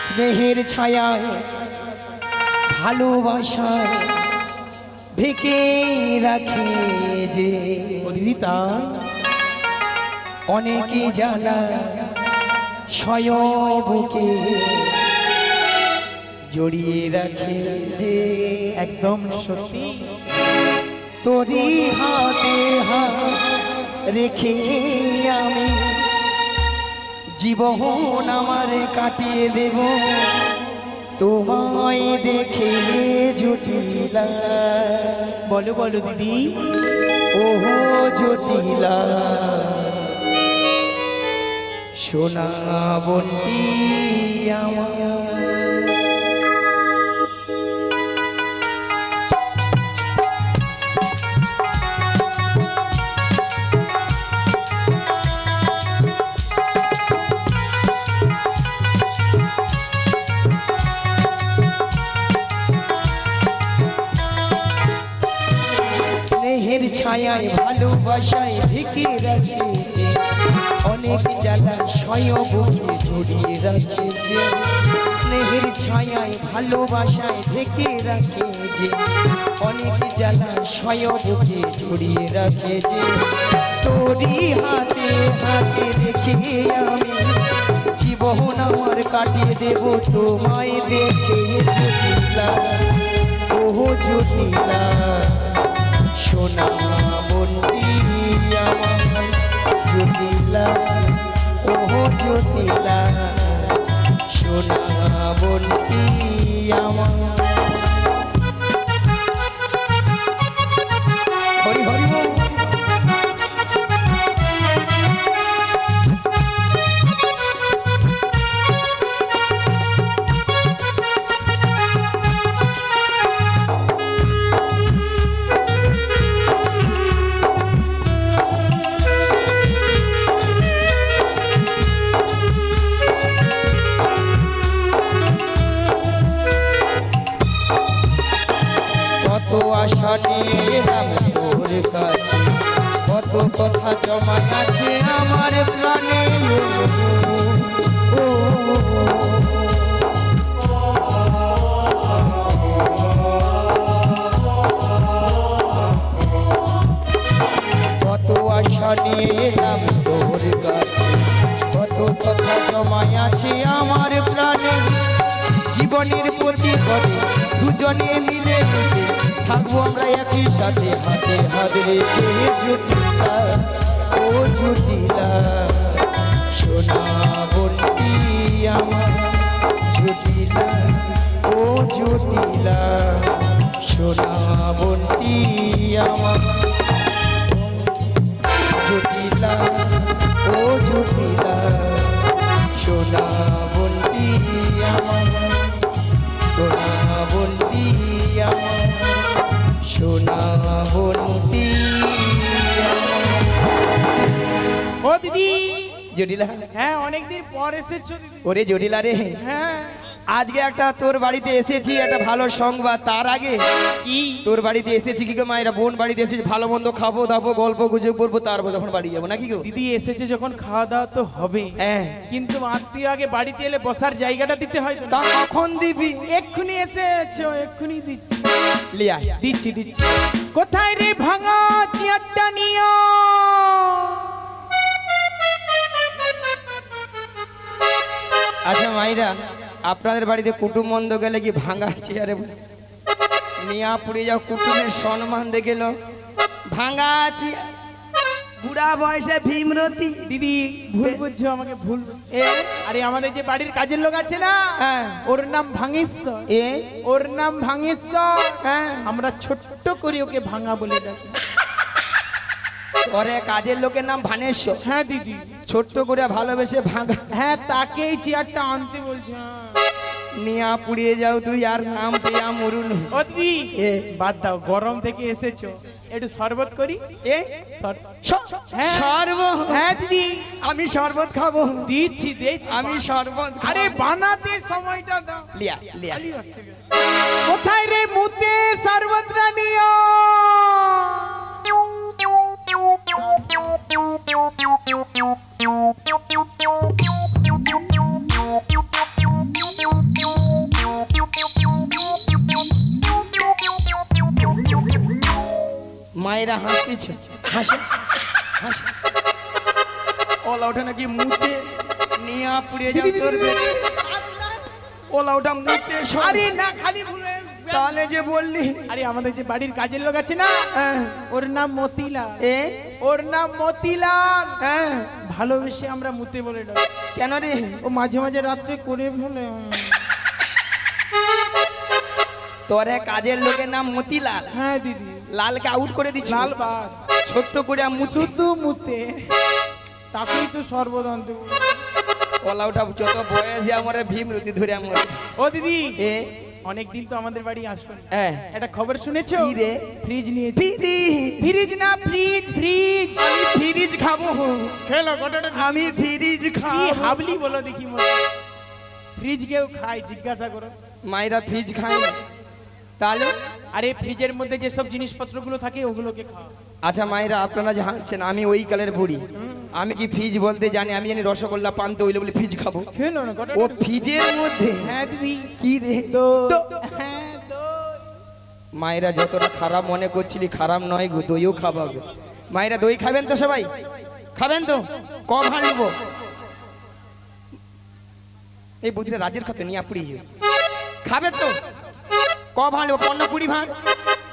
স্নেহের ছায়ায় ভালোবাসায় ঢেকে রাখে যে ও দিদি তাই অনেকে জানা স্বয়বুকে জড়িয়ে রাখে যে একদম সত্যি। তোরি হাতে হাত রেখে আমি জীবন আমার কাটিয়ে দেব তোমায় দেখে জটিলা। বলো বলো দিদি। ওহো জটিলা সোনা বন্টি আমার। স্নেহের ছায়ায় ভালোবাসায় ঢেকে রাখে অনেক জ্বালা স্বয়বুকে জড়িয়ে রাখে যে স্নেহের ছায়ায় ভালোবাসায় ঢেকে রাখে যে অনেক জ্বালা স্বয়বুকে জড়িয়ে রাখে যে তোরই হাতে হাতে রেখে আমি জীবন আমার কাটিয়ে দেব তোমায় দেখে জটিলা। ওহো জটিলা সোনা বন্টি আমার জটিলা। ওহো জটিলা সোনা বন্টি আমার। হরি হরি বল। কত আশা নিয়ে এলাম তোর কাছে কত কথা জমা আছে আমার প্রাণে ও কত আশা নিয়ে এলাম তোর কাছে কত কথা জমা আছে আমার প্রাণে জীবনের প্রতি পদে দুজনে মিলে মিশে থাকবো আমরা একই সাথে হাতে হাত রেখে জটিলা। ও জটিলা সোনা বন্টি আমার জটিলা। ও জটিলা সোনা বন্টি আমার জটিলা। ও জটিলা সোনা বন্টি আমার সোনা বন্টি আমার সোনা বন্টি ও দিদি। জটিলা হ্যাঁ অনেকদিন পর এসেছো দিদি। ওরে জটিলা রে হ্যাঁ আজকে একটা তোর বাড়িতে এসেছি একটা ভালো সংবাদ। তার আগে কি তোর বাড়িতে এসেছি কি গো মায়েরা বোন বাড়িতে এসেছি ভালো মন্দ খাবো দাবো গল্প গুজব করবো তারপর যখন বাড়ি যাবো নাকি গো দিদি এসেছে যখন খাওয়া দাওয়া তো হবে হ্যাঁ কিন্তু আত্মীয় আগে বাড়িতে এলে বসার জায়গাটা দিতে হয় তো। তা কখন দিবি এক্ষুনি এসেছো এক্ষুনি দিচ্ছি লিয়া দিচ্ছি দিচ্ছি। কোথায় রে ভাঙা চেয়ারটা নিও। আচ্ছা মাইরা আপনাদের বাড়িতে কুটুম মন্দ গেলে কি ভাঙা চেয়ারে মিয়া পুড়ে যাও কুটুমের সম্মান দেখে লো ভাঙা চেয়ার বুড়া বয়সে ভীমরতি দিদি ভুল বুঝছো আমাকে ভুল বুঝছো। এ আরে আমাদের যে বাড়ির কাজের লোক আছে না হ্যাঁ ওর নাম ভাঙেশ্বর। এ ওর নাম ভাঙেশ্বর। হ্যাঁ আমরা ছোট্ট করে ওকে ভাঙা বলে ডাকি। পরে কাজের লোকের নাম ভানেশ্বর হ্যাঁ দিদি ছোট্ট করে ভালোবেসে ভাঙা হ্যাঁ তাকেই চেয়ারটা আনতে বলছি। মিয়া পুড়িয়ে যাও তুই আর নাম পেয়া মরুন ও দিদি এ বাদ দাও গরম থেকে এসেছো একটু শরবত করি। এ হ্যাঁ। সর্ব হ্যাঁ দিদি আমি শরবত খাবো দিচ্ছি দিচ্ছি। আমি শরবত আরে বানাতে সময়টা দাও। লিয়া লিয়া খালি আসতে গেলে। কোথায় রে মুতে শরবতটা নিও। মায়েরা হাসতেছে, হাসে হাসে। ওলা ওঠা নাকি মুতে নিয়ে পুড়িয়ে যাও তোর পেটে। ওলা ওটা মুতে আরে না খালি ভুলে তাহলে যে বললি আরে আমাদের যে বাড়ির কাজের লোক আছে না হ্যাঁ, ওর নাম মতিলাল। এ ওর নাম মতিলাল। হ্যাঁ, ভালোবেসে আমরা মুতে বলে ডাকি। কেন রে? ও মাঝে মাঝে রাত্রে করে ফেলে। তোর এক কাজের লোকের নাম মতিলাল, হ্যাঁ দিদি, লালকে আউট করে দিচ্ছি। লাল বাদ ছোট্ট করে মুতু শুধু মুতে, তাকেই তো সর্বদন্ত বলে। ওলা ওটা যত বয়সে আমার ভীমরতি ধরে আমার। ও দিদি, এ অনেকদিন তো আমাদের বাড়ি আসবেন, হ্যাঁ, একটা খবর শুনেছো? কি রে? ফ্রিজ নিয়েছি। ফ্রিজ? ফ্রিজ না ফ্রিজ, ফ্রিজ। আমি ফ্রিজ খাবো, খেলো গোটাটা। আমি ফ্রিজ কি খাবো। হাবলি বলো দেখি মনে। ফ্রিজ কেউ খায় জিজ্ঞাসা করো। মায়েরা ফ্রিজ খায় না তাহলে? আরে ফ্রিজের মধ্যে যে সব জিনিসপত্রগুলো থাকে ওগুলোকে খাও। আচ্ছা মায়েরা, আপনারা যে হাসছেন, আমি ওই কালের বুড়ি, আমি কি ফ্রিজ বলতে জানি? আমি জানি রসগোল্লা পান্তা হইলে বলে ফ্রিজ খাবো। খেলো না ও গোটাটা। ফ্রিজের মধ্যে হ্যাঁ দিদি, কি রে? দই। তো- হ্যাঁ দই। মায়েরা যতটা খারাপ মনে করছিলি খারাপ নয় গো, দইও খাওয়াবে। মায়েরা দই খাবেন তো? সবাই খাবেন তো? ক ভাঁড় নেবো? এই বুদ্ধিটা রাজের কথা নিয়ে পুড়িয়ে যাবে। খাবে তো? ক ভাঁড় নেবো? 15-20 ভাঁড়?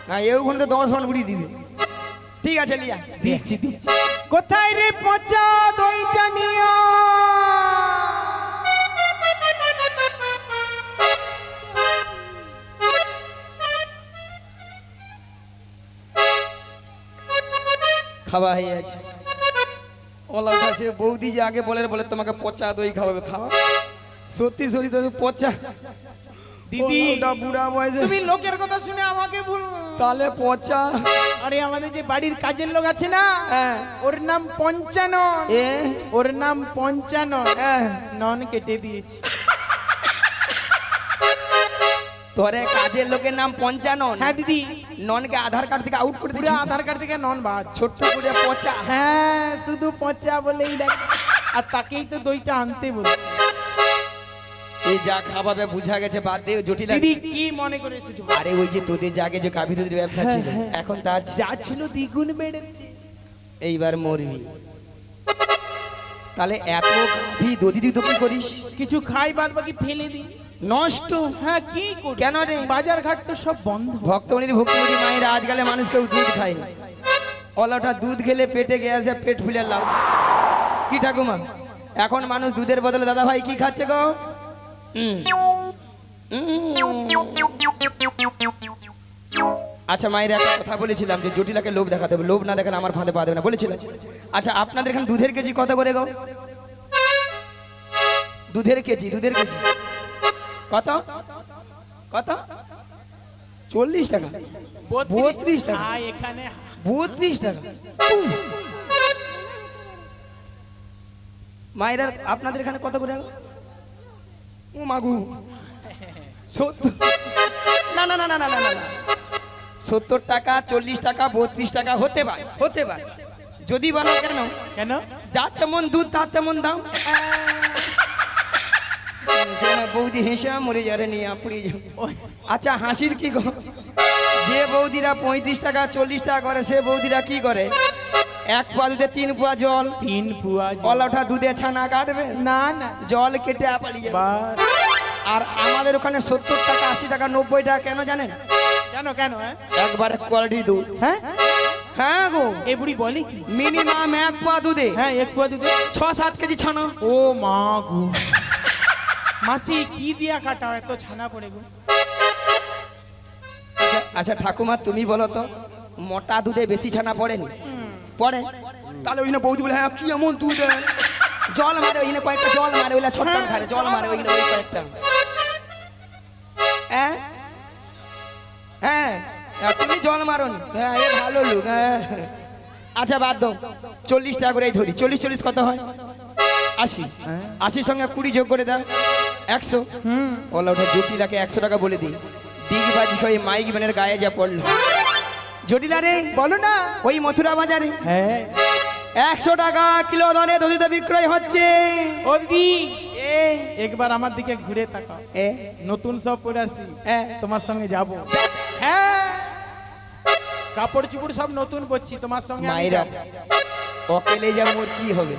হ্যাঁ, এও তো 10 ভাঁড় পুড়িয়ে দিবে। ঠিক আছে লিয়া। দিচ্ছি দিচ্ছি। কোথায় রে পচা দইটা নিয়া? খাওয়া হয়ে আছে। ওলা উঠা সে বৌদি যে আগে বলে বলে তোমাকে পচা দই খাওয়াবে, খাওয়া সত্যি সত্যি তো পচা। দিদি, ওটা বুড়া বয়সে তুমি লোকের কথা শুনে আমাকে ভুল। তাহলে পচা। আরে আমাদের যে বাড়ির কাজের লোক আছে না, হ্যাঁ, ওর নাম পঞ্চানন। এ ওর নাম পঞ্চানন। হ্যাঁ, নন কেটে দিয়েছি। তোরে কাজের লোকের নাম পঞ্চানন? হ্যাঁ দিদি, ননকে আধার কার্ড থেকে আউট করে পুরো দিচ্ছি। আধার কার্ড থেকে নন বাদ। ছোট্ট করে পচা। হ্যাঁ, শুধু পচা বলেই দেখ। আর তাকেই তো দইটা আনতে বলি। এই যা খাওয়াবে বুঝা গেছে, বাদ দে জটিল। দিদি কি মনে করে এসেছো? আরে ওই যে তোদের জাগে যে কাভি দুধের ব্যবসা ছিল, এখন তা আছে। যা ছিল দ্বিগুণ বেড়েছে। এইবার মরবি। তাহলে এত কাভি দধি তুই তো কি করিস? কিছু খাই বাদ বাকি ফেলে দিই। নষ্ট। হ্যাঁ কি করি? কেন রে? বাজার ঘাট তো সব বন্ধ। ভক্তমণির ভক্তিমণি মায়েরা আজকালে মানুষ কেউ দুধ খায় না। ওলাটা দুধ খেলে পেটে গেছে, পেট ফুলে লাভ কি ঠাকুমা? এখন মানুষ দুধের বদলে দাদা ভাই কি খাচ্ছে গো? আচ্ছা মায়ের একটা কথা বলেছিলাম যে জটিলাকে লোভ দেখাতে হবে, লোভ না দেখালে আমার ফাঁদে পা দেবে না বলেছিলাম। আচ্ছা আপনাদের এখানে দুধের কেজি কত করে গো? দুধের কেজি কত কত? 40 টাকা? 32 টাকা? এখানে 32 টাকা? মায়েরা আপনাদের এখানে কত করে? ও মাগু 70? না না না না না না না, 70 টাকা, 40 টাকা, 32 টাকা হতে পারে, হতে পারে। যদি বলো কেন? কেন? যা যেমন দুধ তার তেমন দাম। বৌদি হেসে মরে যারে নিয়ে আপনি। আচ্ছা হাসির কি গো? যে বৌদিরা 35 টাকা 40 টাকা করে, সে বৌদিরা কি করে? 1 পোয়া দুধে 3 পোয়া জল। 3 পুয়া জল। কলাটা দুধে ছানা কাটবে, না না, জল কেটে পালিয়ে যাবে। বাস। আর আমাদের ওখানে 70 টাকা 80 টাকা 90 টাকা কেন জানেন? কেন কেন? হ্যাঁ একবারে কোয়ালিটি দুধ। হ্যাঁ, হ্যাঁ গো, এই বুড়ি বলে কি? মিনিমাম 1 পোয়া দুধে হ্যাঁ 1 পুয়া দিতে 6-7 কেজি ছানা। ও মা গো, মাসি কি দিয়া কাটা এত ছানা পড়ে গো? আচ্ছা ঠাকুমা তুমি বলো তো, মোটা দুধে বেশি ছানা পড়েনি? পড়ে। তাহলে ওই না বৌদি বলে হ্যাঁ কি এমন দুধ, জল মারে ওই না কয়েকটা, জল মারে ওইলা ছোট্ট খারে, জল মারে ওই না ওই কয়েকটা। হ্যাঁ হ্যাঁ, তুমি জল মারো নি? হ্যাঁ এ ভালো লোক। হ্যাঁ আচ্ছা বাদ দাও, 40 টাকা করে ধরি। 40 কত হয়? 80। 80 সঙ্গে 20 যোগ করে দাও, 100। ওলা ওটা জটিলাকে 100 টাকা বলে দিই। ডিগবাজি হয়ে মাইক ম্যানের গায়ে যা পড়লো। জটিলা রে বলো না। ওই মথুরা বাজারে হ্যাঁ 100 টাকা কিলো দরে দধিতে বিক্রয় হচ্ছে। ও দিদি, এ একবার আমার দিকে ঘুরে তাকাও। এ নতুন সব পরে আসি, হ্যাঁ। তোমার সঙ্গে যাব। হ্যাঁ কাপড় চুপড় সব নতুন করছি তোমার সঙ্গে আমি মায়েরা যাবো। অকেলে যা মোর কি হবে,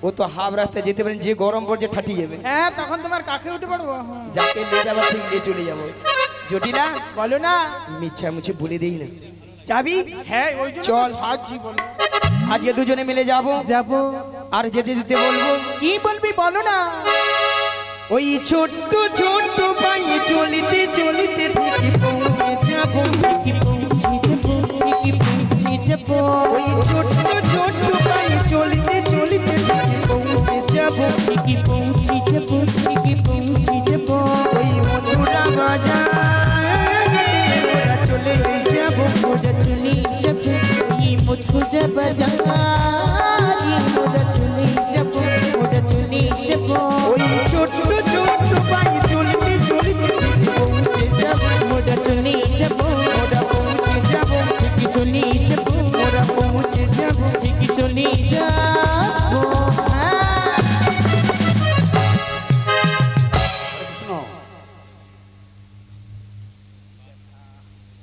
ও তো হাফ রাস্তায় যেতে পারেন, যে গরম পড়ছে ঠাটি যাবে। হ্যাঁ তখন তোমার কাকে উঠে পড়বো হুম। যাকে নিয়ে যাবো ঠিক নিয়ে চলে যাবো। জটিলা বলো না। মিছা মুছে বলে দিই না, যাবি? হ্যাঁ ওই জন্য চল। চল সাজি বলো। আজকে দুজনে মিলে যাবো, যাবো। আর যেতে যেতে বলবো, কি বলবি বলো না। ওই ছোট্ট ছোট্ট পায়ে চলিতে চলিতে ঠিকই পৌঁছে যাবো, ওই ছোট্ট ছোট্ট পায়ে চলিতে চলিতে ঠিকই পৌঁছে যাবো, ওই মধুরা বাজারে ওরা চলে যাবো, ওই ছোট্ট ছোট্ট পায়ে চলিতে চলিতে ঠিকই পৌঁছে যাবো, ওরা পৌঁছে যাবো, ওরা পৌঁছে যাবো।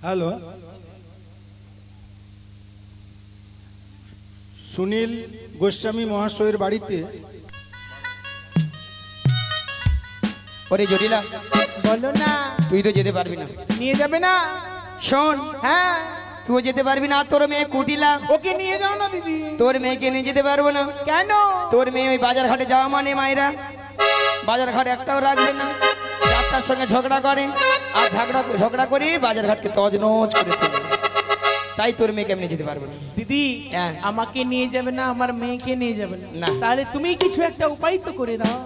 হ্যালো, সুনীল গোস্বামী মহাশয়ের বাড়িতে ওরে জটিলা, বলো না। তুই তো যেতে পারবি না। নিয়ে যাবে না। শোন, হ্যাঁ তুই যেতে পারবি না, আর তোর মেয়ে কুটিলা, ওকে নিয়ে যাও না দিদি। তোর মেয়েকে নিয়ে যেতে পারবো না। কেন? তোর মেয়ে ওই বাজার ঘাটে যাওয়া মানে মায়েরা বাজার ঘাটে একটাও রাখবে না, যাত্রার সঙ্গে ঝগড়া করে, আর ঝগড়া করে বাজার ঘাটকে তজনজ করে তোলে। তাই তোর মেয়েকে আমি নিয়ে যেতে পারবো না। দিদি হ্যাঁ। আমাকে নিয়ে যাবে না, আমার মেয়েকে নিয়ে যাবে না। না। তাহলে তুমি কিছু একটা উপায় তো করে দাও।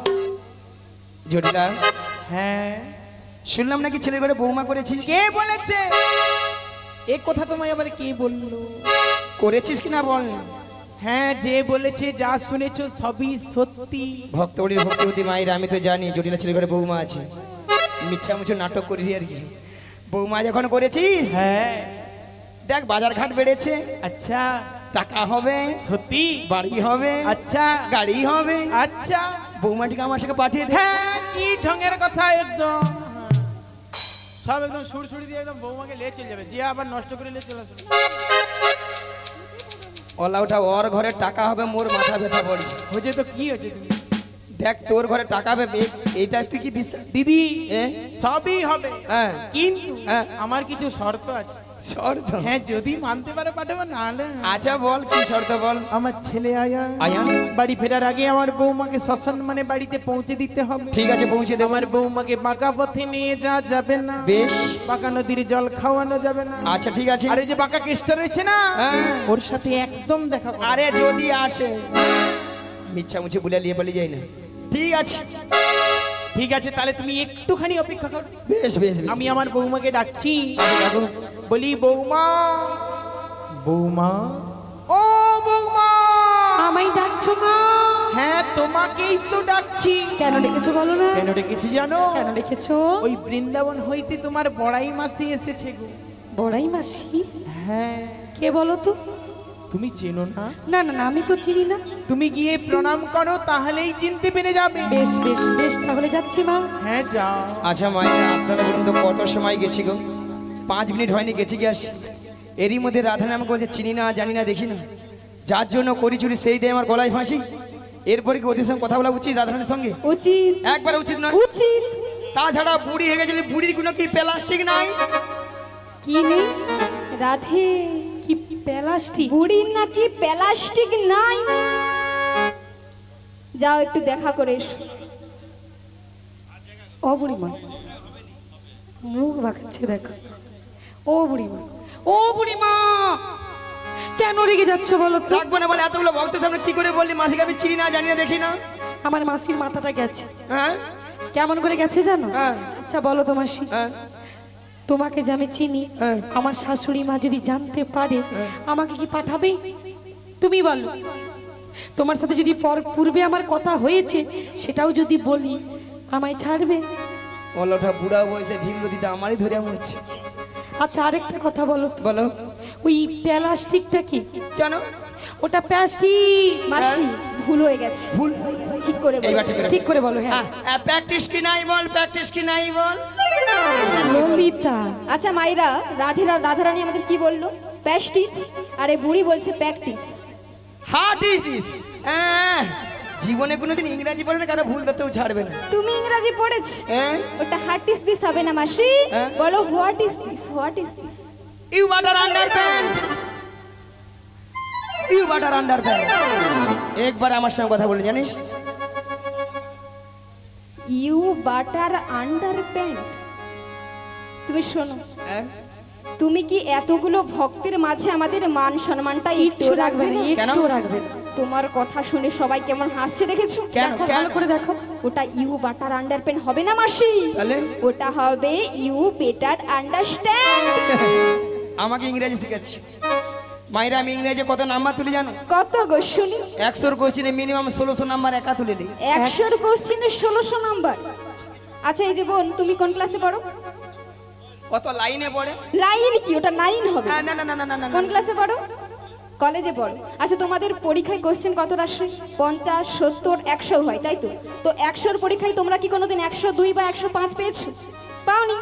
জটিলা, হ্যাঁ। শুনলাম নাকি ছেলে করে বৌমা করেছিস। কে বলেছে? এই কথা তোমায় আবার কে বললো? করেছিস কিনা বল না। হ্যাঁ যে বলেছে, যা শুনেছো সবই সত্যি। ভক্তবড়ির ভক্তিবতী মায়ের আমি তো জানি জটিলা ছেলে করে বৌমা আছে, মিথ্যা মুছে নাটক করি আর কি। বৌমা যখন করেছিস, হ্যাঁ। দেখ বাজার ঘাট বেড়েছে, আচ্ছা টাকা হবে, সত্যি? বাড়ি হবে, আচ্ছা গাড়ি হবে, আচ্ছা। বৌমাটিকে আমার সাথে পাঠিয়ে দে। হ্যাঁ কি ঢঙের কথা একদম। সব একদম সুড়সুড়ি দিয়ে একদম বৌমাকে নিয়ে চলে যাবে, যে আবার নষ্ট করে নিয়ে চলে আসবে। ওলা ওঠা, ওর ঘরে টাকা হবে, মোর মাথা ব্যথা পড়ছে। হয়েছে তো কি হয়েছে তুমি? দেখ তোর ঘরে টাকা হবে, এইটা তুই কি বিশ্বাস? দিদি এ? সবই হবে, হ্যাঁ। কিন্তু হ্যাঁ। আমার কিছু শর্ত আছে। শর্ত? হ্যাঁ যদি মানতে পারো পাঠাবো, নাহলে আচ্ছা বল, কি শর্ত বল। আমার ছেলে আয়ান আয়ান? বাড়ি ফেরার আগে আমার বৌমাকে সসম্মানে বাড়িতে পৌঁছে দিতে হবে। ঠিক আছে, পৌঁছে দেব। আমার বৌমাকে বাঁকা পথে নিয়ে যাওয়া যাবে না। বেশ। বাঁকা নদীর জল খাওয়ানো যাবে না। আচ্ছা ঠিক আছে। আর এই যে বাঁকা কেসটা রয়েছে না, হ্যাঁ। ওর সাথে একদম দেখা করো। আরে যদি আসে, মিথ্যা মুছে বলে নিয়ে পালিয়ে যাই না। ঠিক আছে, ঠিক আছে তাহলে তুমি একটুখানি অপেক্ষা করো। বেশ বেশ বেশ। আমি আমার বৌমাকে ডাকছি। আচ্ছা, ডাকো। বলি বৌমা, বৌমা, ও বৌমা। আমায় ডাকছো মা? হ্যাঁ তোমাকেই তো ডাকছি। কেন ডেকেছো বলো না? কেন ডেকেছি জানো? কেন ডেকেছো? ওই বৃন্দাবন হইতে তোমার বড়াই মাসি এসেছে গো। বড়াই মাসি? হ্যাঁ। কে বলো তো? তুমি চেনো না? না না না, আমি তো চিনি না। তুমি গিয়ে প্রণাম করো, তাহলেই চিনতে পেরে যাবে। বেশ বেশ বেশ, তাহলে যাচ্ছি মা। হ্যাঁ যাও। আচ্ছা মায়েরা, আপনারা বলুন তো কত সময় গেছি গো? 5 মিনিট হয়নি, গেছি গ্যাস। এরই মধ্যে রাধা আমাকে বলছে চিনি না, জানি না, দেখি না। যার জন্য করি চুরি সেই দেয় আমার গলায় ফাঁসি। এরপরে কি ওদের সঙ্গে কথা বলা উচিত রাধারানীর সঙ্গে? উচিত। একবার উচিত নয়। উচিত। তাছাড়া বুড়ি হয়ে গেছিল, বুড়ির কোনো কি প্লাস্টিক নাই? কি নেই? রাধে কি প্লাস্টিক? বুড়ির নাকি প্লাস্টিক নাই? যাও একটু দেখা করে এসো। ও বুড়িমা, মুখ বাঁকাচ্ছে দেখো। ও বুড়িমা, ও বুড়িমা, কেন রেগে যাচ্ছ বলো তো? রাখবো না বলে এতগুলো ভক্তের সামনে কি করে বললি মাসিকে আমি চিনি না, জানি না, দেখি না? আমার মাসির মাথাটা গেছে। হ্যাঁ কেমন করে গেছে জানো? হ্যাঁ। আচ্ছা বলো তো মাসি, হ্যাঁ। তোমাকে যে আমি চিনি, হ্যাঁ। আমার শাশুড়ি মা যদি জানতে পারে, আমাকে কি পাঠাবে? তুমি বলো। তোমার সাথে যদি পূর্বে আমার কথা হয়েছে সেটাও যদি বলি, আমায় ছাড়বে? ওটা বুড়া বয়সে ভীমরতিতে আমারই ধরে মরছে। আচ্ছা আরেকটা কথা বলো তো, বলো। ওই প্লাস্টিকটা কি? কেন? ওটা প্লাস্টিক। মাসি ভুল হয়ে গেছে, ভুল? ঠিক করে বলো। এইবার ঠিক করে ঠিক করে বলো। হ্যাঁ, প্র্যাকটিস কি নাই বল, প্র্যাকটিস কি নাই বল। ললিতা। আচ্ছা মাইরা, রাধারানী আমাদের কি বললো? প্যাস্টিস। আরে বুড়ি বলছে প্র্যাকটিস। Heart is this. জীবনে কোনোদিন ইংরাজি পড়ে না, কারো ভুল ধরতেও ছাড়বে না। তুমি ইংরাজি পড়েছ? হ্যাঁ? ওটা হার্ট ইজ দিস হবে না মাসি। হ্যাঁ? বলো what is this, what is this. You butter underpant, you butter underpant. একবার আমার সঙ্গে কথা বলে জানিস? You butter underpant. তুমি শোনো, হ্যাঁ? তুমি কি এতগুলো ভক্তের মাঝে আমাদের মান সম্মানটা একটু কিচ্ছু রাখবে রাখবে না? না, কেন? একটু রাখবে না। তোমার কথা শুনে সবাই কেমন হাসছে দেখেছো? কেন? দেখো, কেন? ভালো করে দেখো। ওটা ইউ বাটার আন্ডার প্যান্ট হবে না মাসি। তাহলে? ওটা হবে ইউ বেটার আন্ডারস্ট্যান্ড। আমাকে ইংরেজি শিখাচ্ছি। মাইরা, আমি ইংরেজি কত নাম্বার তুলি জানো? কত গো শুনি? 100 কোশ্চেনে মিনিমাম 1600 নাম্বার একা তুলে দিই। 100 কোশ্চেনে 1600 নাম্বার। আচ্ছা এই যে বোন, তুমি কোন ক্লাসে পড়ো? কত লাইনে পড়ে? লাইন কি? ওটা 9 হবে। না না না না না না কোন ক্লাসে পড়ো? কলেজে পড়ো। আচ্ছা তোমাদের পরীক্ষায় কোশ্চেন কত আসে? 50, 70, 100 হয়, তাই তো? তো 100 পরীক্ষায় তোমরা কি কোনোদিন 102 বা 105 পেয়েছো? পাওনি।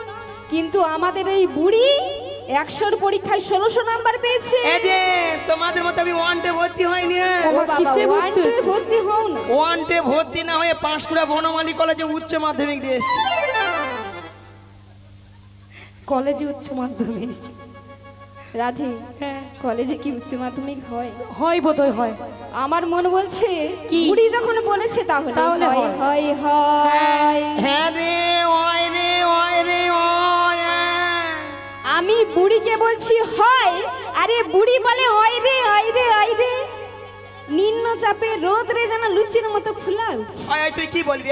কিন্তু আমাদের এই বুড়ি 100 পরীক্ষায় 1600 নাম্বার পেয়েছে। এই যে তোমাদের মতো আমি ওয়ানটে ভর্তি হয়নি। ও বাবা, কিসে ভর্তি one, two হয়েছে? ভর্তি হও না। ওয়ানটে ভর্তি না হয়ে পাঁশকুড়া বনমালী কলেজে উচ্চ মাধ্যমিক দিয়ে এসেছি। কলেজে উচ্চ মাধ্যমিক রাধে, হ্যাঁ, কলেজে কি উচ্চ মাধ্যমিক হয়? হয় বোধহয় হয়। আমার মন বলছে কি? বুড়ি যখন বলেছে তাহলে তাহলে হয় হয়। হয় হয়। হ্যাঁ রে, ওয় রে, ওয় রে, ওয়। আমি বুড়িকে বলছি হয়, আরে বুড়ি বলে ওই রে ওই রে ওই রে। নিম্ন চাপে রোদ রে যেন লুচির মতো ফুলা উঠছে। ওয়, তুই কি বলবি?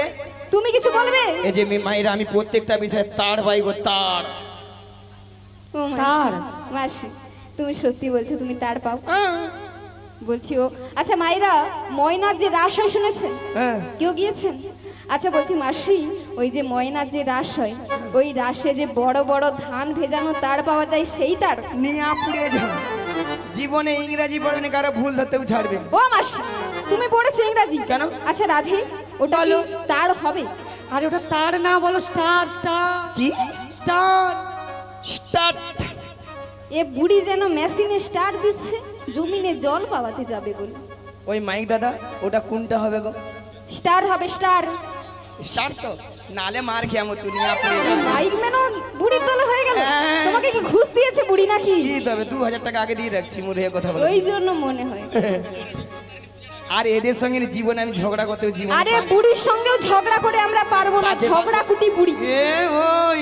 তুমি কিছু বলবে? এই যে মাইরা, আমি প্রত্যেকটা বিষয়ে তার বাইগো তার। ও মাসি, তার? মাসি তুমি সত্যি বলছো তুমি তার পাও? হ্যাঁ, বলছি ও আচ্ছা মাইরা, ময়নার যে রাস হয় শুনেছেন? হ্যাঁ। কেউ গিয়েছেন? আচ্ছা বলছি মাসি, ওই যে ময়নার যে রাস হয়, ওই রাসে যে বড় বড় ধান ভেজানো তার পাওয়া যায়, সেই তার? নিয়ে পুড়িয়ে যাও। জীবনে ইংরাজি পড়বে, কারো ভুল ধরতেও ছাড়বে না। ও মাসি, তুমি পড়েছো ইংরাজি? কেন? আচ্ছা রাধে, ওটা কি তার হবে? আরে ওটা তার না, বলো স্টার, স্টার, কি? স্টার। স্টার্ট। এ বুড়ি যেন মেশিনে স্টার দিচ্ছে জমিনে জল পাওয়াতে যাবে বলে। ওই মাইক দাদা, ওটা কোনটা হবে গো? স্টার হবে, স্টার। স্টার্ট তো, নালে মার খেয়ে আমো, তুই নিয়ে পুড়িয়ে যাও। মাইক মেনো বুড়ির তলে হয়ে গেল। হ্যাঁ। তোমাকে কি ঘুষ দিয়েছে বুড়ি নাকি? কি তবে 2000 টাকা আগে দিয়ে রাখছি, মুরে কথা বলে। ওই জন্য মনে হয়। আর এদের সঙ্গে জীবনে আমি ঝগড়া করতেও জীবন আরে বুড়ির সঙ্গেও ঝগড়া করে আমরা পারবো না, ঝগড়া কুটি বুড়ি। এ ওই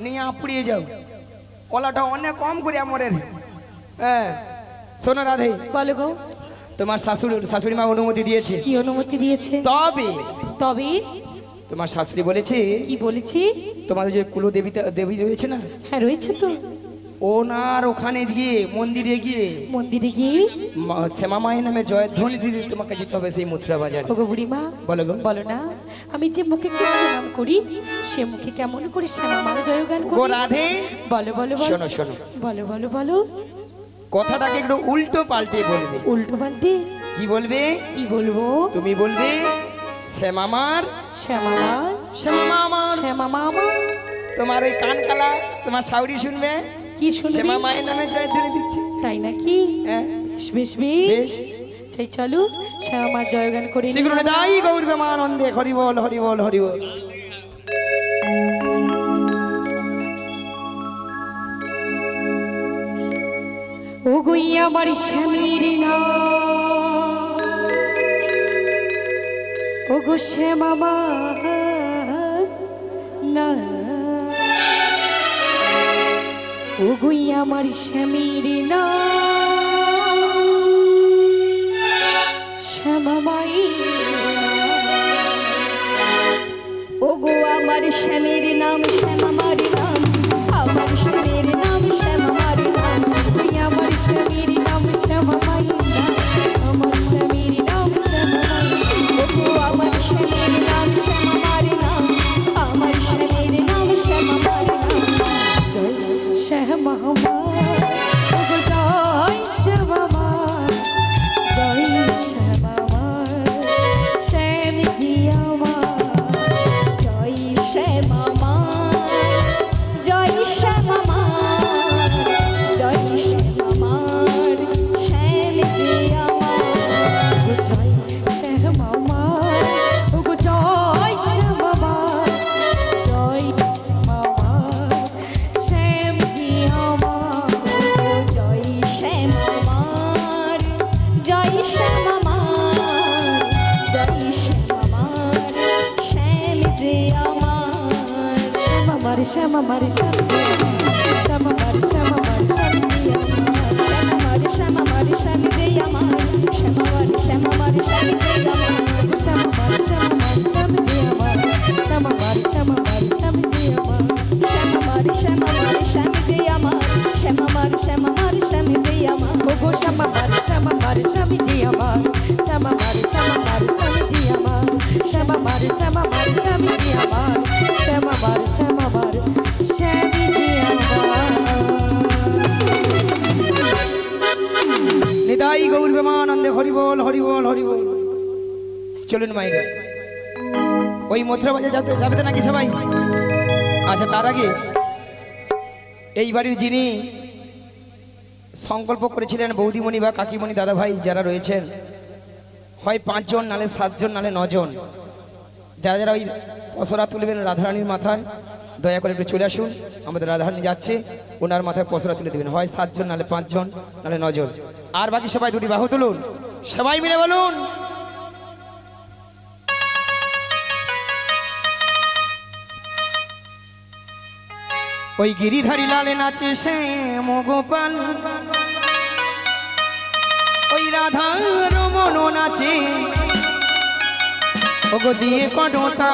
নিয়ে পুড়িয়ে যাও। ওলাটা অনেক কম করে আমরের। হ্যাঁ, শোনো রাধে, বলো গো, তোমার শাশুড়ি মা অনুমতি দিয়েছে, কি অনুমতি দিয়েছে? তবে তবে তোমার শাশুড়ি বলেছে কি বলেছি? তোমাদের যে দেবী রয়েছে না, হ্যাঁ রয়েছে তো। ওনার ওখানে গিয়ে মন্দিরে গিয়ে মন্দিরে গিয়ে শ্যামা মায়ের নামে জয়ধ্বনি দিতে তোমাকে যেতে হবে সেই মথুরা বাজার। ওগো বুড়িমা, বলো গো। বলো না, আমি যে মুখে কৃষ্ণ নাম করি সে মুখে কেমন করে শ্যামা মার জয়গান গো করি? রাধে, বলো বলো বলো। শোনো শোনো, বলো বলো বলো। কথাটাকে একটু উল্টো পাল্টে বলবে। উল্টো পাল্টে কি বলবে? কি বলবো? তুমি বলবে শ্যামা মার, শ্যামা মার, শ্যামা মার। শ্যামা মামা। তোমার ওই কান কালা তোমার শাউরি শুনবে, কি শুনবি? শ্যামা মায়ের নামে জয়ধ্বনি দিচ্ছে। তাই নাকি? হ্যাঁ, বেশ বেশ বেশ। বেশ, তাই চলো শ্যামা মার জয়গান করে নিই। শীঘ্র দাই গৌর প্রেমানন্দে, হরি বল হরি বল হরি বল। ও গই আমার স্বামীর নাম, ও গো শ্যামা মা না, ও গই আমার স্বামীর নাম, শ্যামা মাই। ও গো আমার স্বামীর নাম শ্যামা মার নাম, আমার স্বামীর নাম শ্যামা মার নাম। আমার স্বামীর নাম শ্যামা মাই, আমার স্বামীর নাম শ্যামা মাই। ও গো আমার স্বামীর নাম শ্যামা মার নাম, আমার স্বামীর নাম শ্যামা মার নাম। শ্যামা মা, ও গো জয় শ্যামা মা, জয় শ্যামা মা, শ্যামজি আমার, জয় শ্যামা মারে শ্যামা মারে শ্যামা শ্যামা মারে শ্যামা মারে শ্যামা মারে স্বামী দেই আমার শ্যামা মারে শ্যামা মারে স্বামী দেই আমার শ্যামা মারে শ্যামা মারে শ্যামা দে আমার শ্যামা মারে শ্যামা মারে শ্যামা দে আমার শ্যামা মারে শ্যামা মারে স্বামী দেই আমার শ্যামা মারে শ্যামা মারে স্বামী দেই আমার ও গো শ্যামা মারে স্বামী দে আমার শ্যামা মারে স্বামী দে আমার শ্যামা মারে স্বামী দে আমার শ্যামা মারে স্বামী দে আমার নিতাই গৌর প্রেমানন্দে হরি বল হরি বল হরি বল। চলুন মাইরা ওই মথুরা বাজার যাবে তো নাকি সবাই? আচ্ছা, তার আগে এই বাড়ির যিনি সংকল্প করেছিলেন বৌদিমণি বা কাকিমণি দাদা ভাই যারা রয়েছেন, হয় 5 জন নালে 7 জন নালে 9 জন, যারা যারা ওই পসরা তুলবেন রাধারানীর মাথায়, দয়া করে একটু চলে আসুন। আমাদের রাধারানী যাচ্ছে, ওনার মাথায় পসরা তুলে দেবেন, হয় 7 জন নালে 5 জন নালে 9 জন। আর বাকি সবাই দুটি বাহু তুলুন, সবাই মিলে বলুন ওই গিরিধারী লালে নাচে শ্যাম গোপাল, ওই রাধা রমন নাচে ওগো দিয়ে কটতা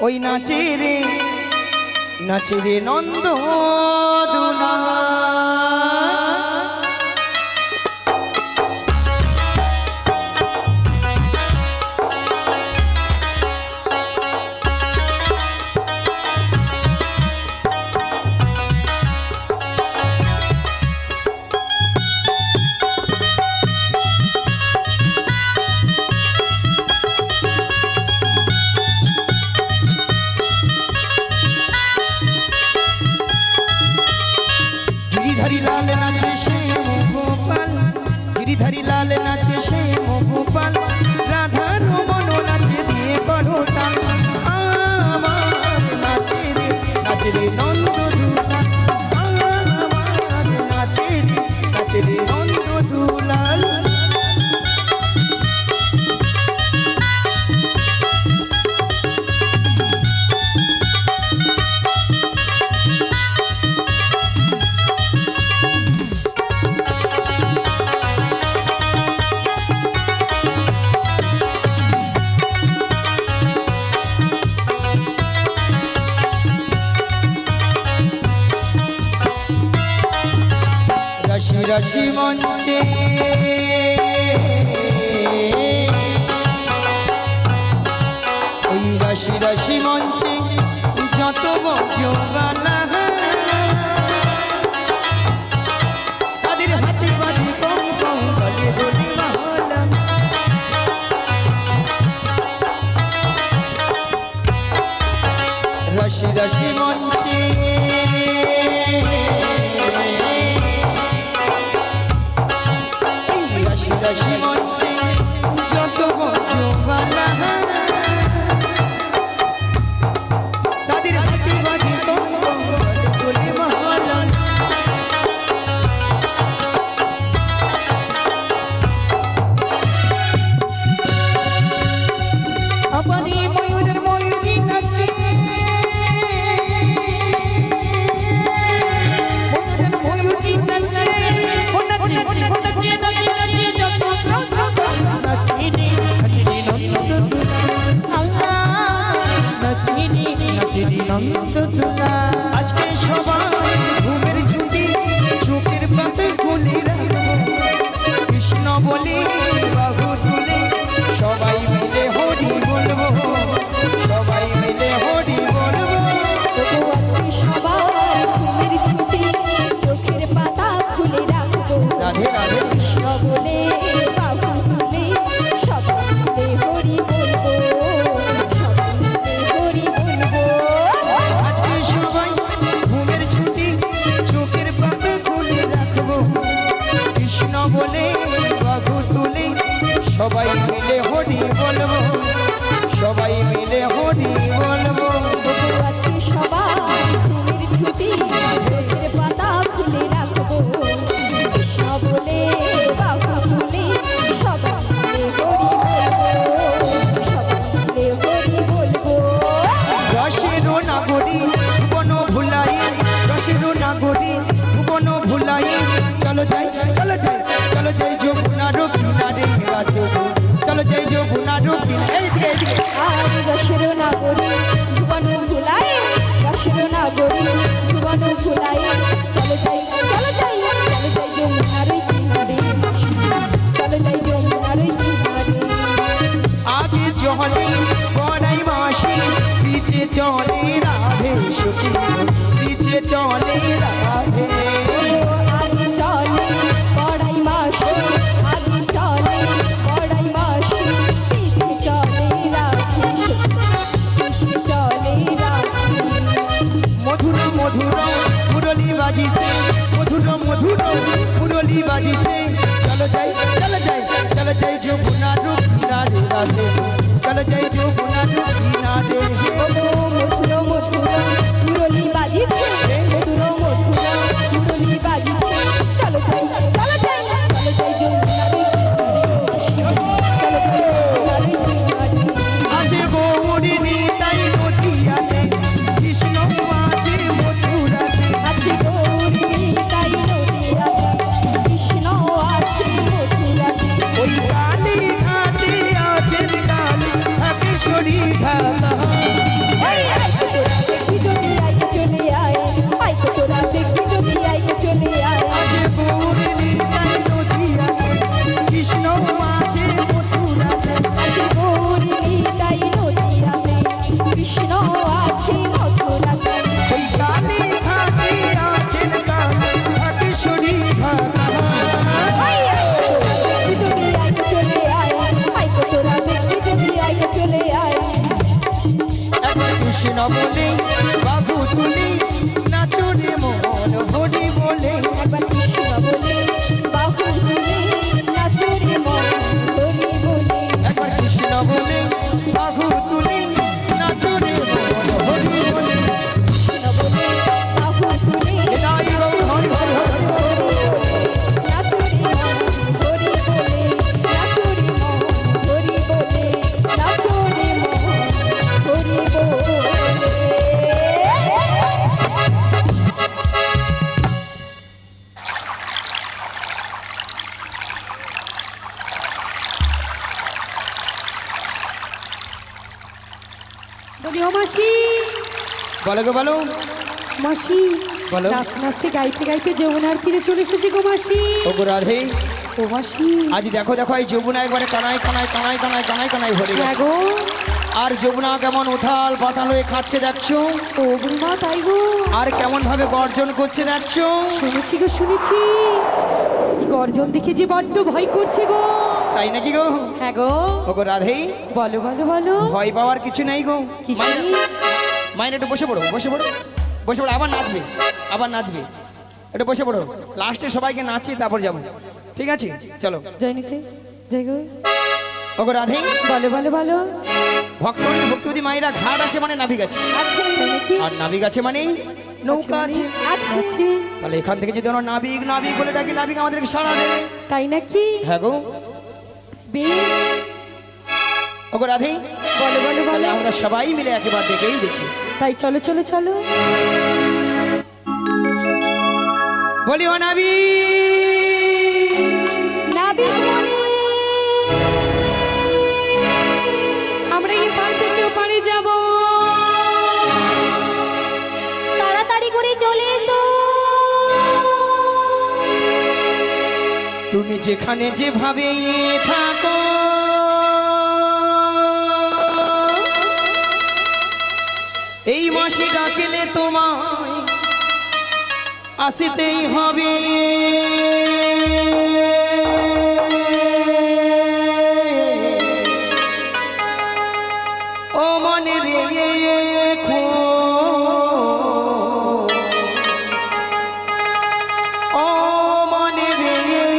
ওই নাচে রে নন্দ দুলা। গিরিধারী লাল নাচে শ্যাম গোপাল, গিরিধারী লাল নাচে শ্যাম গোপাল, রাধা রমন নাচে দিয়ে কটতা আমার নাচে রে নন্দ দুলা, আমার নাচে রে নন্দ দুলাল। রাশি রাশি মঞ্চে ওই রাশি রাশি মঞ্চে যত বজবালা তাদের হাতে বাজে কম কম গলে দোলে মহলা। রাশি রাশি মঞ্চে রাশি রাশি মঞ্চে যত বজবালা তাদের হাতে বাজে কম কম গলে দোলে মহলা। अपनी मयूर मयूरी नचे मयूरी नचे আজকে সবাই ঘুমের ছুটি চোখের পাতে খুলে রাখবো, কৃষ্ণ বলে বাহু তুলে সবাই মিলে হরি বলবো, সবাই মিলে হরি বলবো। সবাই ঘুমের ছুটি চোখের পাতা খুলে রাখবো, রাধে রাধে কৃষ্ণ বলে বাবা তুলে সবাই মিলে হরি বলবো, সবাই মিলে হরি বলবো। আজকে সবাই ঘুমের ছুটি চোখের পাতে খুলে রাখবো, কৃষ্ণ বলে বাহু তুলে আর রসের নাগরী ভুবন ভুলাই রসের নাগরী ভুবন ভুলাই চলে যাই চলে যাই চলে যাই যমুনার কিনারে চলে যাই যমুনার কিনারে আগে চলে বড়াই মাসি পিছে চলে রাধে সখী পিছে চলে রাধে আগে চলে পড়াই মাসি আগে চলে পড়াই মাসি পিছে চলে রাখি পিছে চলে রাখি মধুর মধুর মুরলি বাজিছে মধুর মধুর মুরলি বাজিছে চলো যাই চলো যাই চলো যাই যমুনার কিনারে রাধে চলো যাই যমুনার কিনারে মধুর মধুর মুরলি বাজিছে মধুর মধুর মুরলি বাজিছে চলো যাই চলো যাই চলো যাই যমুনার কিনারে চলো যাই যমুনার কিনারে আছে গৌরী নিতাই নদিয়াতে কৃষ্ণ আছে মথুরাতে আছে গৌরী তাই নদিয়াতে কৃষ্ণ আছে মথুরাতে ওই কালী ঘাটে আছেন কালী হাতেশ্বরী ঢাকা দেখি যদি আইকে চলে আয় আইকে তোরা দেখি যদি আইকে চলে আয় আছে গৌরী নিতাই নদিয়াতে কৃষ্ণ আছে মথুরাতে আছে গৌরী তাই নদিয়াতে কৃষ্ণ আছে মথুরাতে ওই কালী ঘাটে আছেন কালী হাতেশ্বরী ঢাকা দেখি যদি আইকে চলে আয় আইকে তোরা দেখি যদি আইকে চলে আয় একবার কৃষ্ণ বলে বাবু তুলি নাচনে মন হরি বলে একবার কৃষ্ণ বলে বাহু তুলে নাচরে মন ধরে বলে একবার কৃষ্ণ বলে বাবু তুলি নাচনে মন হরি বলে কৃষ্ণ বলে বাহু তুলে এটাই হরি হরি হরি নাচরে মন ধরে বলে নাচরে মন ধরে বলে নাচরে মন ধরে বলে বলি ও মাসি বলো গো বলো মাসি বলো। নাচতে নাচতে গাইতে গাইতে যমুনার তীরে চলে এসেছি গো মাসি ও গো রাধে ও মাসি আজ দেখো দেখো এই যমুনা একবারে কানায় কানায় কানায় কানায় কানায় কানায় ভরে হ্যাঁ গেছে গো আর যমুনা কেমন উথাল পাতাল হয়ে খাচ্ছে দেখছো ও বুড়িমা তাই গো আর কেমন ভাবে গর্জন করছে দেখছো শুনেছি গো শুনেছি এই গর্জন দেখে যে বড্ড ভয় করছে গো তাই নাকি গো হ্যাঁ গো ও গো রাধে বলো বলো বলো ভয় পাওয়ার কিছু নাই গো কিছু মাইনা নেই? মাইনা একটু বসে পড়ো বসে পড়ো বসে পড়ো আবার নাচবে আবার নাচবে একটু বসে পড়ো লাস্টে সবাইকে নাচিয়ে তারপর যাবো ঠিক আছে চলো জয় নিতে জয় গো ও গো রাধে বলো বলো বলো ভক্তবতী মায়েরা ঘাট আছে মানে নাভি গাছে আছে তাই নাকি আর নাভি গাছে মানে নৌকা আছে আছে তাহলে এখান থেকে যদি আমরা নাবিক নাবিক বলে ডাকি নাবিক আমাদেরকে সাড়া দেবে তাই নাকি হ্যাঁ গো বেশ ও গো রাধে বলো বলো তাহলে বলো আমরা সবাই মিলে একেবারে দেখেই দেখি তাই চলো চলো চলো বলি ও নাবি নাবিক মনে আমরা এই পার থেকে ও পারে যাব তাড়াতাড়ি করে চলে এসো তুমি যেখানে যেভাবে থাকো এই মাসে ডাকলে তোমায় আসিতেই হবে ও মনে রেখো ও মনে রেখো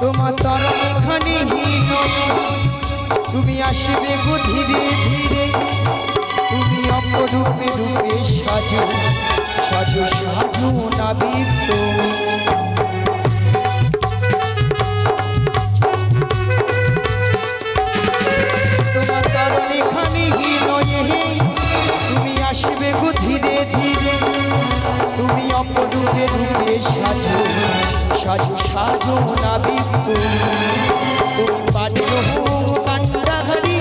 তোমার তরণে খানি হীন তুমি আসবে গো ধীরে ধীরে তুমি অপরূপে রূপে সাজো সাজো সাজো নাবিক তুমি তোমার তরণে খানি হীন তুমি আসবে গো ধীরে ধীরে তুমি অপরূপে রূপে সাজো সাজো সাজো নাবিক তুমি পাড়ের হো কান্ডাহারি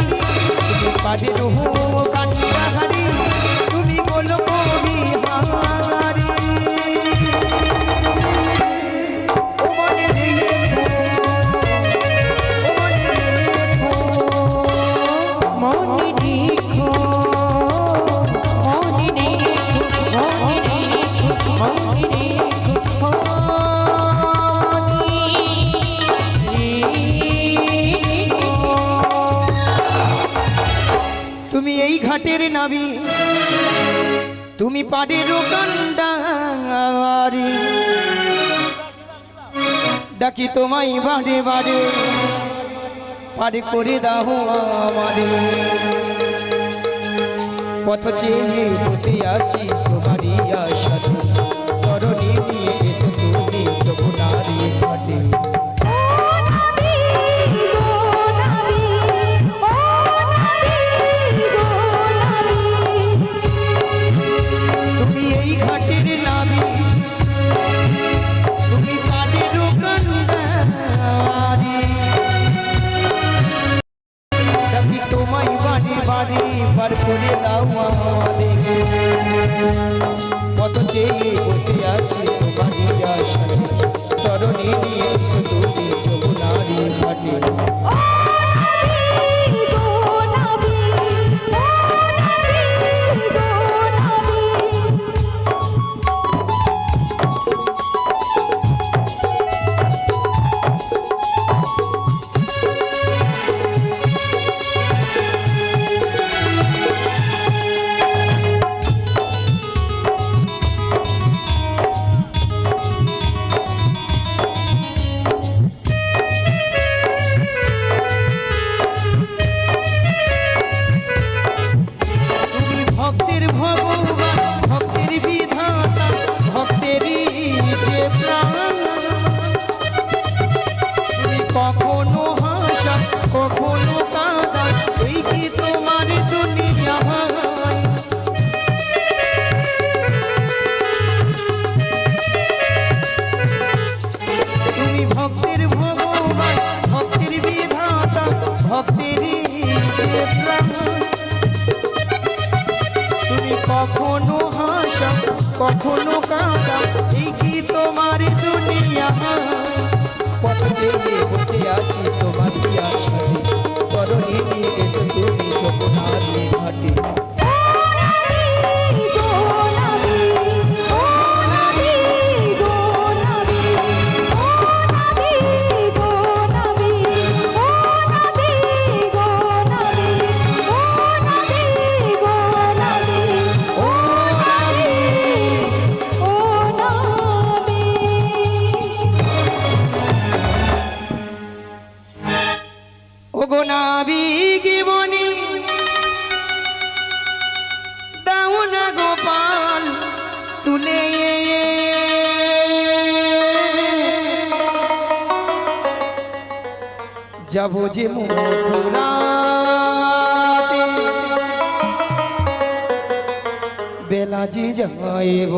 তুমি পাড়ের হো কান্ডাহারি তুমি বলো বিহারি ও মনে রেখো ও মনে রেখো মনে রেখো মনে রেখো মনে রেখো তুমি এই ঘাটের নাবি তুমি পাড়ের কান্ডারি ডাকি তোমায় বারে বারে পারে করে দাও আমারে পথ চেয়ে বসে আছি তোমারই আশাতে তরণী নিয়ে এসো তুমি যমুনারি ঘাটে তুমি এই ঘাটের নাবি তুমি পাড়ের কান্ডারি ডাকি তোমায় বারে বারে পার করে দাও আমাদের পথ চেয়ে বসে আছি তোমারই আশায় তরণী নিয়ে এসো তুমি যমুনারি ঘাটে ভক্তের ভগবান ভক্তের বিধাতা ভক্তেরই যে প্রাণ তুমি কখনো হাসা কখনো কাঁদা এই কি তোমার দুনিয়া তুমি ভক্তের ভগবান ভক্তের বিধাতা ভক্তেরই যে প্রাণ তুমি কখনো হাসা কখনো কাঁদা এই কি তোমার দুনিয়া পথ চেয়ে বসে আছি তোমার আশাতে তরণী নিয়ে এসো তুমি যমুনারি ঘাটে ওগো নাবিক বনি দাও না গোপাল তুলে যাব যে মথুরাতে বেলা যে যাইব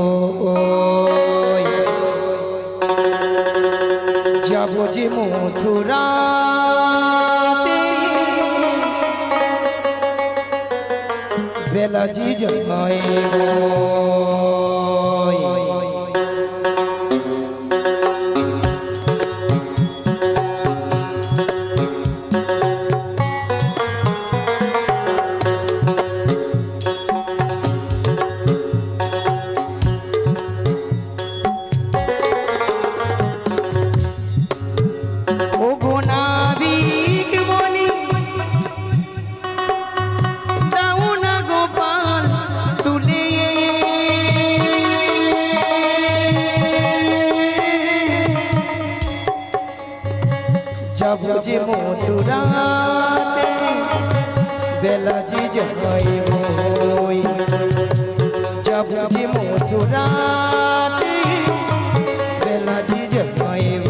যাব যে মথুরাতে বেলা যে যাইব যাব যে মথুরাতে বেলা যে যাইব যাব যে মথুরাতে বেলা যে যাইব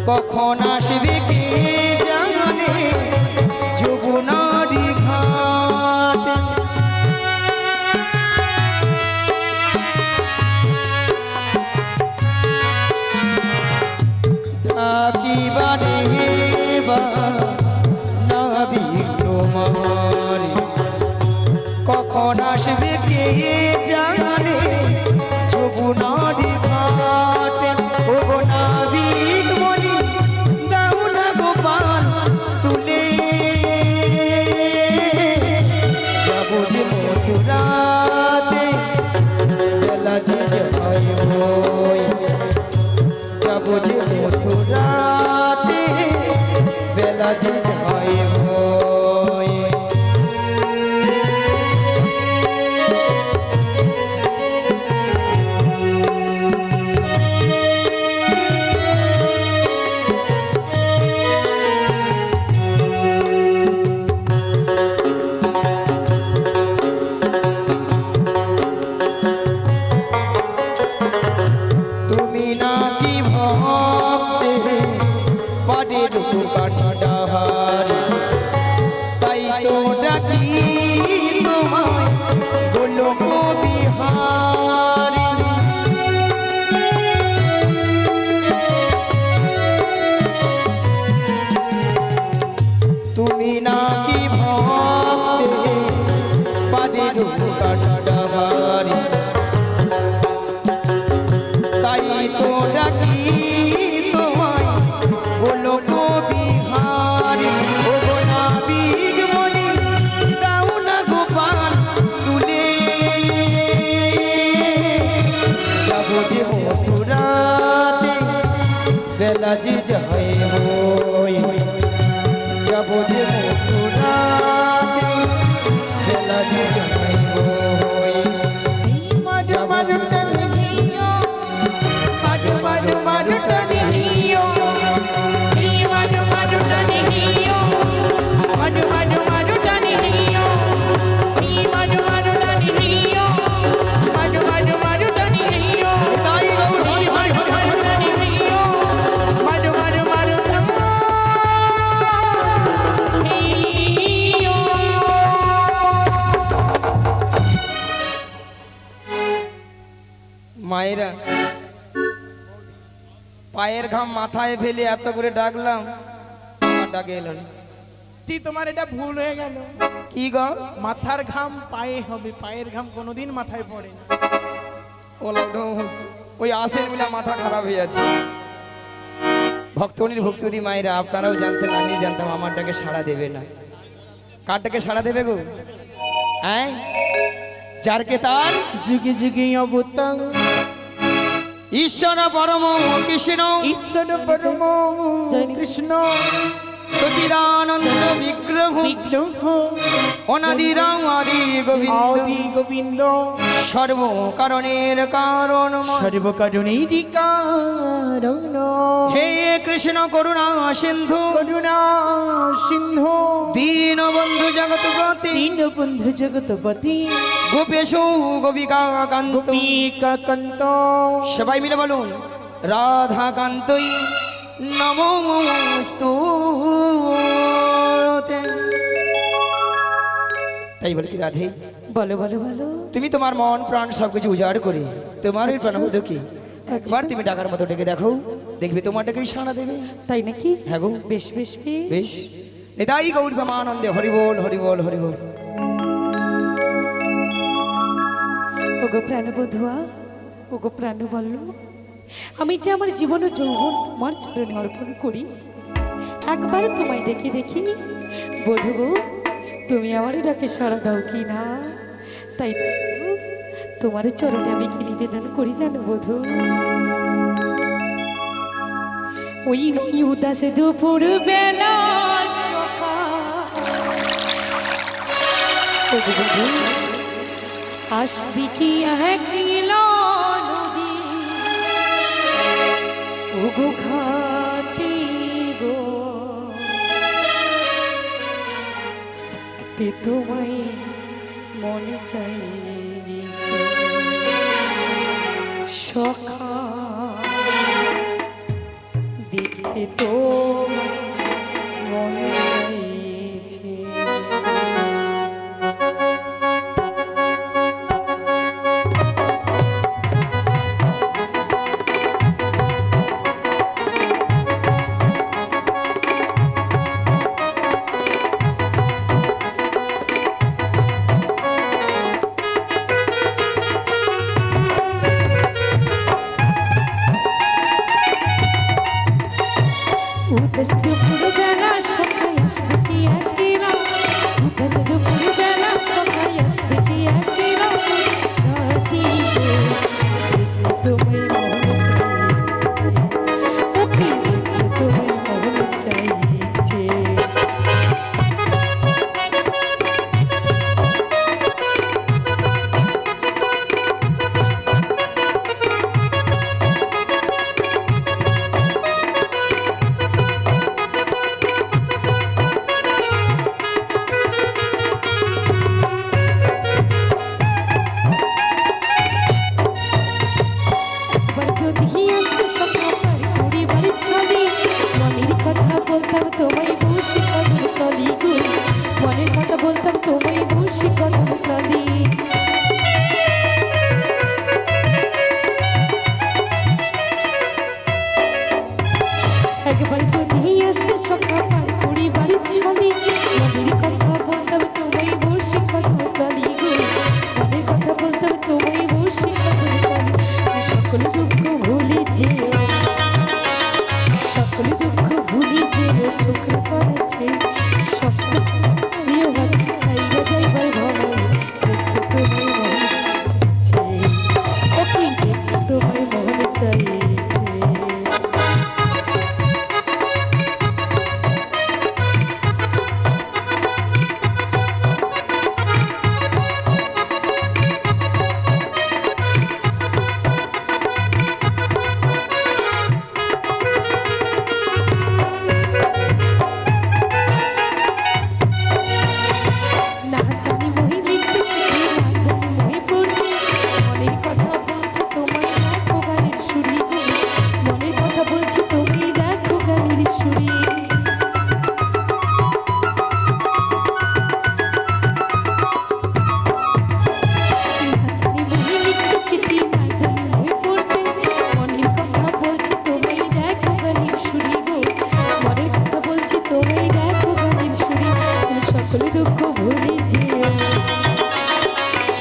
কখন আসবে কে জানে যমুনারি ঘাট ডাকিবারে বা নাবি তোমার কখন আসবে কে জানে যমুনারি ঘাট ও নাবিক বলি দাও না গোপাল তুলে যাব যে মথুরাতে বেলা যে যাইব যাব যে মথুরাতে বেলা যে যাইব তুমি নাকি ভক্তে পারে কাটাহার তাই তো ডাকি তোমায় বলো বিহারি তুমি নাকি ভক্তে পারে কাটাহার তাই তো ডাকি তোমায় বলো বিহারি ও নাবিক বলি দাও না গোপাল তুলে যাব যে মথুরাতে বেলা যে যাইব যাব যে মথুরাতে বেলা যে যাইব মারু মারু টানে হিও মারু মারু মারু টানে হিও মারু মারু টানে হিও মারু মারু মারু টানে হিও মারু মারু টানে হিও মারু মারু মারু টানে হিও তাই গৌর হরি হরি হরি হরি টানে হিও মারু মারু মারু হিও মায়েরা পায়ের ঘাম মাথায় ফেলে এত করে ডাকলাম আমার ডাকে এলো না। তোমার এটা ভুল হয়ে গেল কি গো মাথার ঘাম পায়ে হবে পায়ের ঘাম কোনোদিন মাথায় পড়ে না ওলা ওই আসের মিলা মাথা খারাপ হয়ে যাচ্ছে ভক্তনির ভক্তদি মায়েরা আপনারাও জানতেন আমিও জানতাম আমার ডাকে সাড়া দেবে না কার ডাকে সাড়া দেবে গো হ্যাঁ যারকে তার যুগে যুগে অবতার ঈশ্বর পরম কৃষ্ণ ঈশ্বর পরম কৃষ্ণ সচিদানন্দ বিগ্রহ বিগ্রহ অনাদিরাম আদি গোবিন্দ আদি গোবিন্দ সর্ব কারণের কারণ সর্বকারণের কারণ হে কৃষ্ণ করুণা সিন্ধু করুণা সিন্ধু দীন বন্ধু জগৎপতি দীনবন্ধু জগৎপতি গোপেশ গোপিকা কান্ত গোপিকা কান্ত সবাই মিলে বলুন রাধা কান্তই নমস্তু তাই বলে কি রাধে বলো বলো বলো তুমি তোমার মন প্রাণ সবকিছু উজাড় করে তোমার ওই প্রাণবধূকে একবার তুমি ডাকার মতো ডেকে দেখো দেখবে তোমার ডেকেই সাড়া দেবে তাই নাকি হ্যাঁ গো বেশ বেশ বেশ বেশ নিতাই গৌর প্রেমানন্দে হরিবোল হরিবোল হরিবোল ওগো প্রাণবধুয়া ওগো প্রাণ বলল আমি যে আমার জীবন ও যৌবন তোমার চরণে অর্পণ করি। একবার তোমায় দেখি দেখি বধূ, তুমি আমার ডাকে সাড়া দাও কি না? তাই তো তোমার চরণে আমি কি নিবেদন করি জানো বধূ? ওই নই উদাস দুপুর বেলা আসবি কি একলা নদী ওগো ঘাটে গো, দেখতে তোমায় মনে চাইছে সখা, দেখতে তোমায় মনে চাইছে। উদাস দুপুর বেলা সকাল আসবে কি একলা, উদাস দুপুর বেলা সকাল আসবে কি একলা, রাতি তোমায় মনে চাইছে, তোমায় মনে চাইছে। তোমায় বসে কদর কলি গো, মনের কথা বলতাম তোমায় বসে কদর কলি। একবার যদি আসতে সকাল কুড়ি বাড়ির ছবি, মনের কথা বলতাম তোমায় বসে কদর কলি গো, মনের কথা বলতাম তোমায় বসে কদর কলি। সকল দুঃখ ভুলে যে, সকল দুঃখ ভুলি যে চোখে পড়েছে স্বপ্ন যাইবার ভালো, তোমায় মনে চাইছে, তোমায় মনে চাইছে।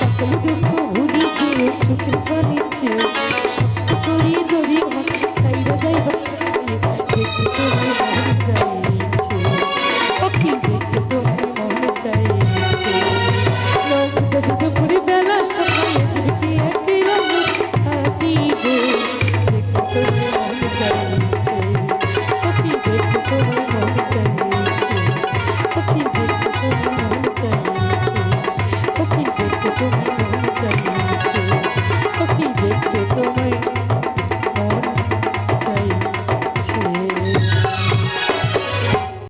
সকল দুঃখ ভুলি যে চোখের পানি